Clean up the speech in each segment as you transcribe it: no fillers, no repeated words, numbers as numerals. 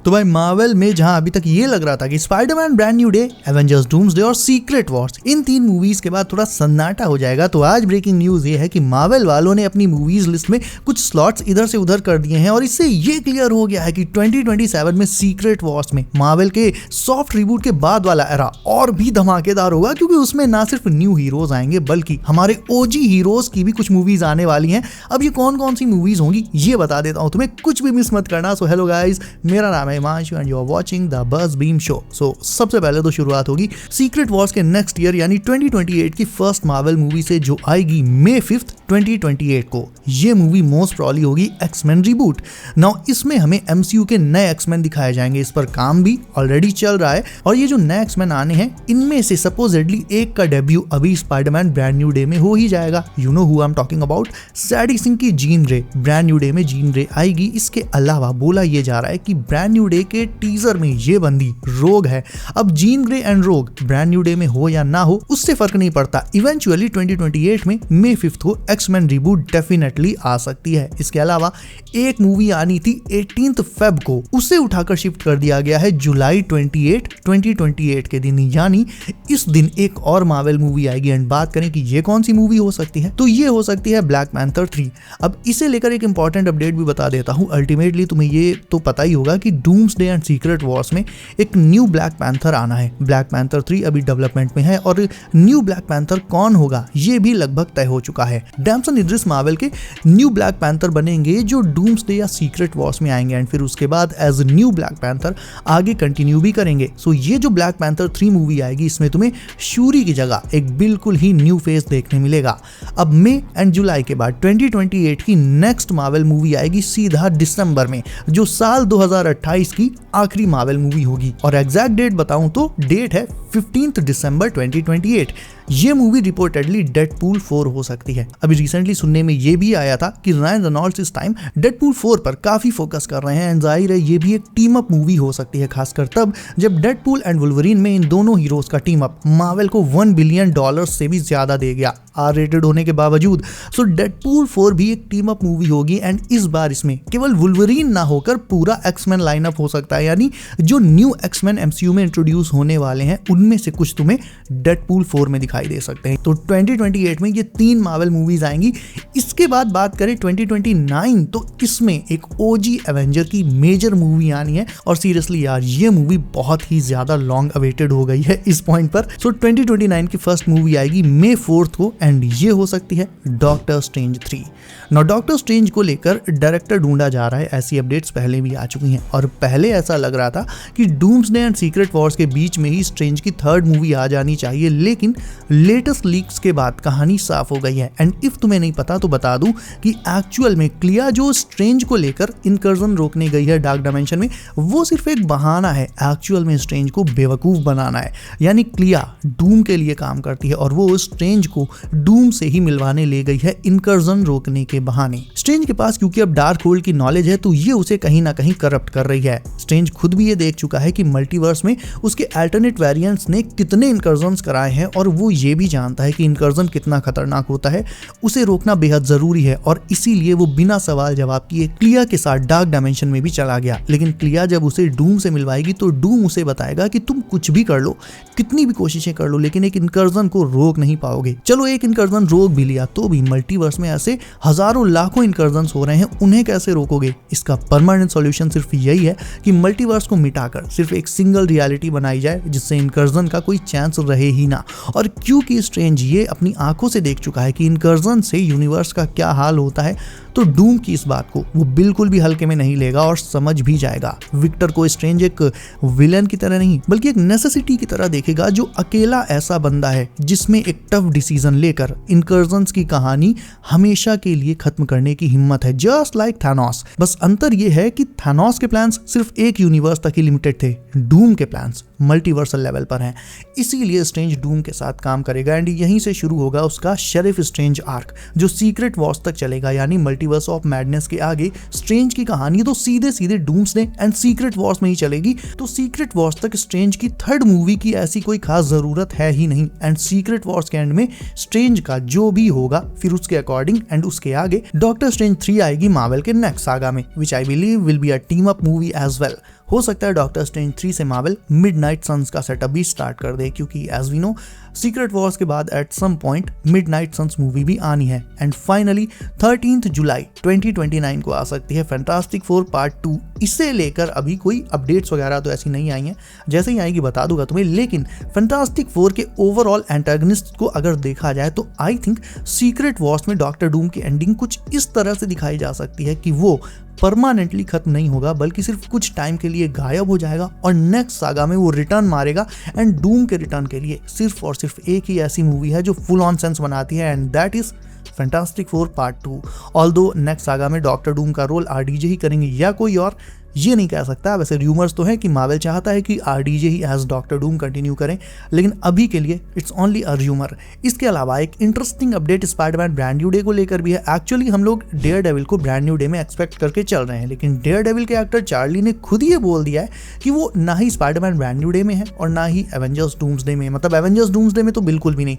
तो भाई मार्वल में जहां अभी तक ये लग रहा था कि Spiderman brand new day, Avengers doomsday और सीक्रेट वॉर्स, इन 3 मूवीज के बाद थोड़ा सन्नाटा हो जाएगा, तो आज ब्रेकिंग न्यूज ये है कि मार्वल वालों ने अपनी मूवीज लिस्ट में कुछ स्लॉट्स इधर से उधर कर दिए हैं और इससे ये क्लियर हो गया है कि 2027 में सीक्रेट वॉर्स में मार्वल के सॉफ्ट रिबूट के बाद वाला एरा और भी धमाकेदार होगा, क्योंकि उसमें ना सिर्फ न्यू हीरोज आएंगे बल्कि हमारे ओजी हीरोज की भी कुछ मूवीज आने वाली हैं। अब ये कौन कौन सी मूवीज होंगी ये बता देता हूं तुम्हें, कुछ भी मिस मत करना। सो हेलो गाइस, मेरा नाम है Himanshu and you are watching the buzz beam show. So सबसे पहले तो शुरुआत होगी सीक्रेट वॉर्स के नेक्स्ट ईयर यानी 2028 की फर्स्ट मार्वल मूवी से, जो आएगी May 5, 2028 को। ये मूवी मोस्ट प्रॉब्ली होगी एक्समैन रिबूट। नाउ इसमें हमें MCU के नए एक्समैन दिखाए जाएंगे, इस पर काम भी ऑलरेडी चल रहा है और ये जो नए एक्समैन आने हैं इनमें से सपोजिटली एक का डेब्यू अभी स्पाइडरमैन ब्रांड न्यू डे में हो ही जाएगा। You know who I am talking about, Sadie Sink की Jean Grey brand new day में जीन ग्रे आएगी। इसके अलावा बोला ये जा रहा है कि ब्रांड न्यू डे के टीजर में ये बंदी रोग है। अब Jean Grey and Rogue brand new day में हो या ना हो उससे फर्क नहीं पड़ता, इवेंचुअली 2028 में May 5 को एक्समैन रिबूट डेफिनेटली आ सकती है। इसके अलावा एक मूवी आनी थी 18 फेब को, उसे उठाकर शिफ्ट कर दिया गया है जुलाई 28, 2028 के दिन, यानी इस दिन एक और मार्वल मूवी आएगी। एंड बात करें कि ये कौन सी मूवी हो सकती है, तो ये हो सकती है ब्लैक पैंथर 3। अब इसे लेकर एक इंपॉर्टेंट अपडेट भी बता देता हूं। अल्टीमेटली तुम्हें ये तो पता ही होगा कि डूम्सडे एंड सीक्रेट वॉर्स में एक न्यू ब्लैक पैंथर आना है। ब्लैक पैंथर 3 अभी डेवलपमेंट में है और न्यू ब्लैक पैंथर कौन होगा ये भी लगभग तय हो चुका है। डैमसन इद्रिस मार्वल के न्यू ब्लैक पैंथर बनेंगे जो डूम्सडे या सीक्रेट वॉर्स में आएंगे एंड फिर उसके बाद एज न्यू ब्लैक पैंथर आगे कंटिन्यू भी करेंगे। सो ये जो ब्लैक पैंथर 3 मूवी आएगी इसमें तुम्हें शूरी की जगह एक बिल्कुल ही न्यू फेस देखने मिलेगा। अब मई एंड जुलाई के बाद 2028 की नेक्स्ट मार्वल मूवी आएगी सीधा दिसंबर में, जो साल 2028 की आखिरी मार्वल मूवी होगी। और एग्जैक्ट डेट बताऊं तो डेट है 15 दिसंबर 2028। ये मूवी रिपोर्टेडली डेडपूल 4 हो सकती है। अभी रिसेंटली सुनने में ये भी आया था कि रायन रेनॉल्ड्स इस टाइम डेडपूल 4 पर काफी फोकस कर रहे हैं एंड जाहिर है ये भी एक टीम अप मूवी हो सकती है, खासकर तब जब डेडपूल एंड वुल्वरीन में इन दोनों हीरोज का टीम अप मार्वल को $1 बिलियन से भी ज्यादा दे गया R रेटेड होने के बावजूद। सो डेडपूल 4 भी एक टीम अप मूवी होगी एंड इस बार इसमें केवल वुल्वरीन ना होकर पूरा एक्समैन लाइनअप हो सकता है, यानी जो न्यू एक्समैन MCU में इंट्रोड्यूस होने वाले हैं उनमें से कुछ तुम्हें डेडपूल 4 में दिखाई दे सकते हैं। तो 2028 में ये 3 मार्वल मूवीज आएंगी। इसके बाद बात करें 2029, तो इसमें एक OG एवेंजर की मेजर मूवी आनी है और सीरियसली यार ये मूवी बहुत ही ज्यादा लॉन्ग अवेटेड हो गई है इस पॉइंट पर। सो 2029 की फर्स्ट मूवी आएगी May 4 को एंड ये हो सकती है डॉक्टर स्ट्रेंज 3। नौ डॉक्टर स्ट्रेंज को लेकर डायरेक्टर ढूंढा जा रहा है, ऐसी अपडेट्स पहले भी आ चुकी हैं और पहले ऐसा लग रहा था कि डूम्सडे एंड सीक्रेट वॉर्स के बीच में ही स्ट्रेंज की थर्ड मूवी आ जानी चाहिए, लेकिन लेटेस्ट लीक्स के बाद कहानी साफ हो गई है। एंड इफ तुम्हें नहीं पता तो बता दूं कि एक्चुअल में क्लिया जो स्ट्रेंज को लेकर इनकर्जन रोकने गई है डार्क डायमेंशन में, वो सिर्फ एक बहाना है। एक्चुअल में स्ट्रेंज को बेवकूफ बनाना है, यानी क्लिया डूम के लिए काम करती है और वो स्ट्रेंज को डूम से ही मिलवाने ले गई है इनकर्जन रोकने के बहाने। स्ट्रेंज के पास क्योंकि अब डार्क होल्ड की नॉलेज है तो ये उसे कहीं ना कहीं करप्ट कर रही है। स्ट्रेंज खुद भी ये देख चुका है कि मल्टीवर्स में उसके अल्टरनेट वेरिएंट्स ने कितने इनकर्जन्स कराए हैं और वो ये भी जानता है कि इनकर्जन कितना खतरनाक होता है, उसे रोकना बेहद जरूरी है और इसीलिए वो बिना सवाल जवाब किए क्लिया के साथ डार्क डायमेंशन में भी चला गया। लेकिन क्लिया जब उसे डूम से मिलवाएगी तो डूम उसे बताएगा कि तुम कुछ भी कर लो, कितनी भी कोशिशें कर लो, लेकिन एक इनकर्जन को रोक नहीं पाओगे। चलो एक इनकर्जन रोक भी लिया तो भी मल्टीवर्स में ऐसे हजारों लाखों इनकर्जन्स हो रहे हैं, उन्हें कैसे रोकोगे? इसका परमानेंट सॉल्यूशन सिर्फ यही है कि मल्टीवर्स को मिटाकर सिर्फ एक सिंगल रियलिटी बनाई जाए जिससे इनकर्जन का कोई चांस रहे ही ना। और क्योंकि स्ट्रेंज ये अपनी आंखों से देख चुका है कि इनकर्जन से यूनिवर्स का क्या हाल होता है, तो डूम की इस बात को वो बिल्कुल भी हल्के में नहीं लेगा और समझ भी जाएगा। विक्टर को स्ट्रेंज एक विलन की तरह नहीं बल्कि एक नेसेसिटी की तरह देखेगा, जो अकेला ऐसा बंदा है जिसमें एक टफ डिसीजन लेकर इनकर्जन्स की कहानी हमेशा के लिए खत्म करने की हिम्मत है, जस्ट लाइक थानोस। बस अंतर ये है कि थानोस के प्लान्स सिर्फ एक यूनिवर्स तक ही लिमिटेड थे, डूम के प्लान्स मल्टीवर्सल लेवल पर हैं। इसीलिए स्ट्रेंज डूम के साथ काम करेगा एंड यहीं से शुरू होगा उसका शेरिफ स्ट्रेंज आर्क जो सीक्रेट वॉर्स तक चलेगा, यानी मल्टीवर्स ऑफ मैडनेस के आगे स्ट्रेंज की कहानी तो सीधे सीधे डूम्सडे एंड सीक्रेट वॉर्स में ही चलेगी। तो सीक्रेट वॉर्स तक स्ट्रेंज की थर्ड मूवी की ऐसी कोई खास जरूरत है ही नहीं एंड सीक्रेट वॉर्स के एंड में स्ट्रेंज का जो भी होगा फिर उसके अकॉर्डिंग एंड उसके आगे डॉक्टर स्ट्रेंज 3 आएगी मार्वल के नेक्स्ट सागा में, which I believe will be a team up movie as well. हो सकता है डॉक्टर स्ट्रेंज 3 से मार्वल मिडनाइट सन्स का सेटअप भी स्टार्ट कर दे, क्योंकि as we know secret wars के बाद at some point Midnight Sons movie भी आनी है। एंड फाइनली 13 जुलाई 2029 को आ सकती है फैंटास्टिक फोर पार्ट 2। इसे लेकर अभी कोई अपडेट्स वगैरह तो ऐसी नहीं आई हैं, जैसे ही आएगी बता दूंगा तुम्हें। लेकिन फैंटास्टिक फोर के ओवरऑल एंटागनिस्ट को अगर देखा जाए तो आई थिंक सीक्रेट वॉर्स में डॉक्टर डूम की एंडिंग कुछ इस तरह से दिखाई जा सकती है कि वो परमानेंटली खत्म नहीं होगा, बल्कि सिर्फ कुछ टाइम के लिए गायब हो जाएगा और नेक्स्ट सागा में वो रिटर्न मारेगा। एंड डूम के रिटर्न के लिए सिर्फ और सिर्फ एक ही ऐसी मूवी है जो फुल ऑन सेंस बनाती है, and that is fantastic four part 2। Although next saga में डॉक्टर डूम का रोल आरडीजे ही करेंगे या कोई और, ये नहीं कह सकता। वैसे र्यूमर्स तो है कि मार्वल चाहता है कि आरडीजे ही एज डॉक्टर डूम कंटिन्यू करें, लेकिन अभी के लिए इट्स ओनली अ र्यूमर। इसके अलावा एक interesting update Spiderman brand new day को लेकर भी है। एक्चुअली हम लोग डेयर डेविल को ब्रांड न्यू डे में एक्सपेक्ट करके चल रहे हैं, लेकिन डेयर डेविल के एक्टर चार्ली ने खुद ये बोल दिया है कि वो ना ही स्पाइडरमैन ब्रांड न्यू डे में है और ना ही एवेंजर्स डूम्सडे में। मतलब एवेंजर्स डूम्सडे में तो बिल्कुल भी नहीं।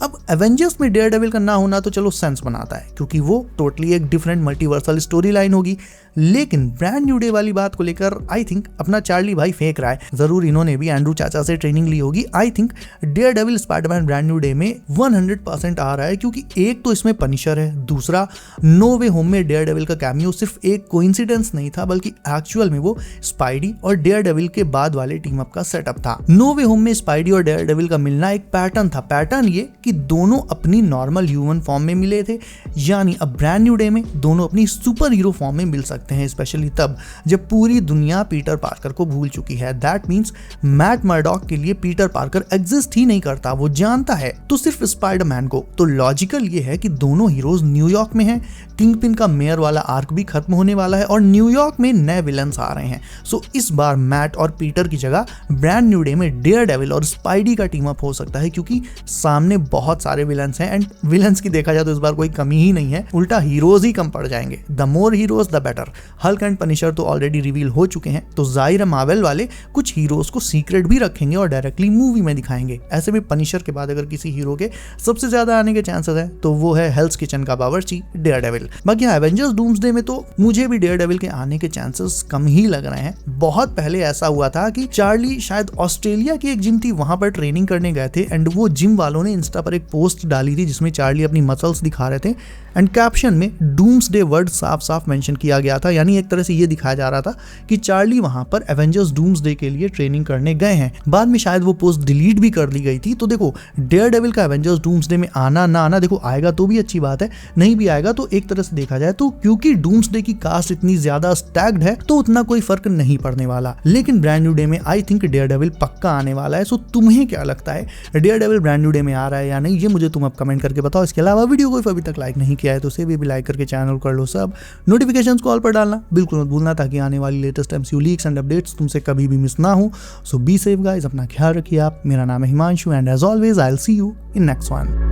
अब एवेंजर्स में डेयर डेविल का ना होना तो चलो सेंस बनाता है, क्योंकि वो टोटली एक डिफरेंट मल्टीवर्सल स्टोरी लाइन होगी, लेकिन ब्रांड न्यू डे वाली बात को लेकर आई थिंक अपना चार्ली भाई फेंक रहा है। जरूर इन्होंने भी एंड्रू चाचा से ट्रेनिंग ली होगी। I think Daredevil Spiderman brand new day में 100% आ रहा है, क्योंकि एक तो इसमें पनिशर है, दूसरा नो वे होम में डेयर डेविल का कैमियो सिर्फ एक कोइंसिडेंस नहीं था, बल्कि एक्चुअल में वो स्पाइडी और डेयर डेविल के बाद वाले टीम अप का सेटअप था। नो वे होम में स्पाइडी और डेयर डेविल का मिलना एक पैटर्न था। पैटर्न ये कि दोनों अपनी नॉर्मल ह्यूमन फॉर्म में मिले थे, यानी अब ब्रांड न्यू डे में दोनों अपनी सुपर हीरो फॉर्म में मिल सकते हैं, स्पेशली तब जब पूरी दुनिया पीटर पार्कर को भूल चुकी है। दैट मींस मैट मर्डॉक के लिए पीटर पार्कर एग्जिस्ट ही नहीं करता, वो जानता है तो सिर्फ स्पाइडरमैन को। तो लॉजिकल ये है कि दोनों हीरोज न्यूयॉर्क में हैं, किंगपिन का मेयर वाला आर्क भी खत्म होने वाला है और न्यूयॉर्क में नए विलन्स आ रहे हैं। सो इस बार मैट और पीटर की जगह ब्रांड न्यू डे में डेयर डेविल और स्पाइडी का टीम अप हो सकता है, क्योंकि सामने बहुत सारे विलन्स हैं। एंड विलन्स की देखा जाए तो इस बार कोई कमी ही नहीं है, उल्टा हीरोज ही कम पड़ जाएंगे। The more heroes the better. Hulk and Punisher तो ऑलरेडी रिवील हो चुके हैं, तो जाहिर है मार्वल वाले कुछ हीरोज को सीक्रेट भी रखेंगे और डायरेक्टली मूवी में दिखाएंगे। ऐसे में पनिशर के बाद अगर किसी हीरो के सबसे ज्यादा आने के चांसेस है तो वो है हेल्स किचन का बावर्ची डेयर डेविल। बाकी एवेंजर्स डूम्सडे में तो मुझे भी डेयर डेविल के आने के चांसेस कम ही लग रहे हैं। बहुत पहले ऐसा हुआ था कि चार्ली शायद ऑस्ट्रेलिया की एक जिम थी, वहां पर ट्रेनिंग करने गए थे, एंड वो जिम वालों ने इंस्टा पर एक पोस्ट डाली थी जिसमें चार्ली अपनी मसल्स दिखा रहे थे, एंड कैप्शन में डूम्सडे वर्ड साफ साफ मेंशन किया गया था। यानी एक तरह से ये दिखाया जा रहा था कि चार्ली वहां पर एवेंजर्स डूम्सडे के लिए ट्रेनिंग करने गए हैं। बाद में शायद वो पोस्ट डिलीट भी कर दी गई थी। तो देखो डेयर डेविल का एवेंजर्स डूम्सडे में आना ना आना, देखो आएगा तो भी अच्छी बात है, नहीं भी आएगा तो एक तरह से देखा जाए तो क्योंकि डूम्सडे की कास्ट इतनी ज्यादा स्टैग्ड है तो उतना कोई फर्क नहीं पड़ने वाला। लेकिन ब्रांड न्यू डे में आई थिंक डेयर डेविल पक्का आने वाला है। सो तुम्हें क्या लगता है, Daredevil brand new day में आ रहा है या नहीं, ये मुझे तुम अब कमेंट करके बताओ। इसके अलावा वीडियो को अभी तक लाइक नहीं किया है तो उसे भी लाइक करके चैनल कर लो सब, नोटिफिकेशंस को ऑल पर डालना बिल्कुल मत भूलना, ताकि आने वाली latest MCU leaks and updates तुमसे कभी भी मिस ना हो। सो बी सेफ गाइस, अपना ख्याल रखिए आप। मेरा नाम है Himanshu and as always I will see you in next one.